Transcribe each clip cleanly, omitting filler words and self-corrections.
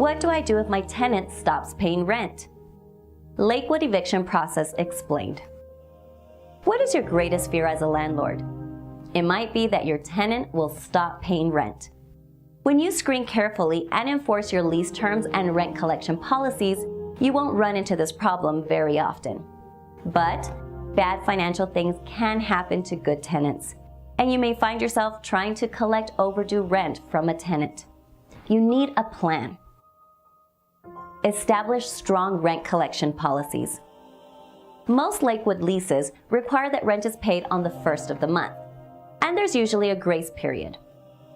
What do I do if my tenant stops paying rent? Lakewood eviction process explained. What is your greatest fear as a landlord? It might be that your tenant will stop paying rent. When you screen carefully and enforce your lease terms and rent collection policies, you won't run into this problem very often. But bad financial things can happen to good tenants, and you may find yourself trying to collect overdue rent from a tenant. You need a plan. Establish strong rent collection policies. Most Lakewood leases require that rent is paid on the first of the month, and there's usually a grace period.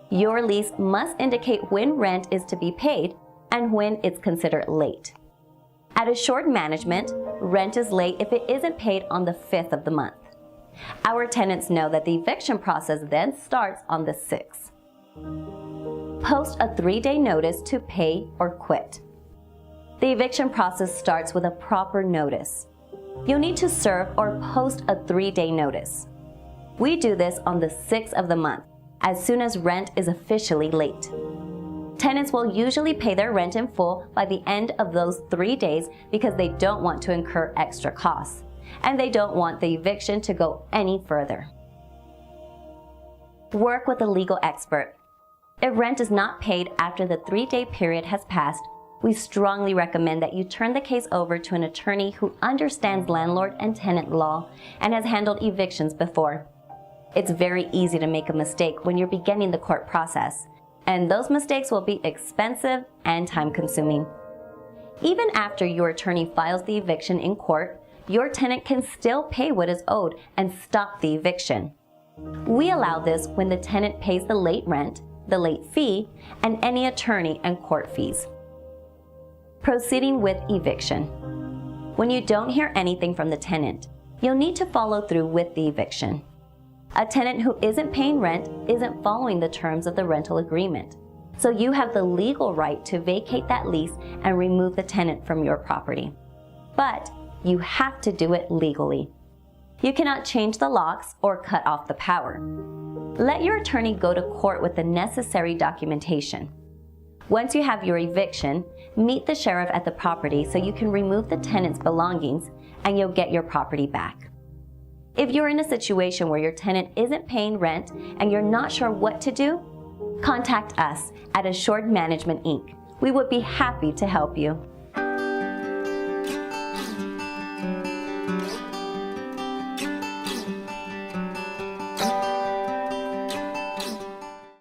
Your lease must indicate when rent is to be paid and when it's considered late. At Assured Management, rent is late if it isn't paid on the 5th of the month. Our tenants know that the eviction process then starts on the 6th. Post a 3-day notice to pay or quit. The eviction process starts with a proper notice. You'll need to serve or post a 3-day notice. We do this on the 6th of the month, as soon as rent is officially late. Tenants will usually pay their rent in full by the end of those 3 days because they don't want to incur extra costs, and they don't want the eviction to go any further. Work with a legal expert. If rent is not paid after the 3-day period has passed, we strongly recommend that you turn the case over to an attorney who understands landlord and tenant law and has handled evictions before. It's very easy to make a mistake when you're beginning the court process, and those mistakes will be expensive and time-consuming. Even after your attorney files the eviction in court, your tenant can still pay what is owed and stop the eviction. We allow this when the tenant pays the late rent, the late fee, and any attorney and court fees. Proceeding with eviction. When you don't hear anything from the tenant, you'll need to follow through with the eviction. A tenant who isn't paying rent isn't following the terms of the rental agreement, so you have the legal right to vacate that lease and remove the tenant from your property. But you have to do it legally. You cannot change the locks or cut off the power. Let your attorney go to court with the necessary documentation. Once you have your eviction, meet the sheriff at the property so you can remove the tenant's belongings and you'll get your property back. If you're in a situation where your tenant isn't paying rent and you're not sure what to do, contact us at Assured Management Inc. We would be happy to help you.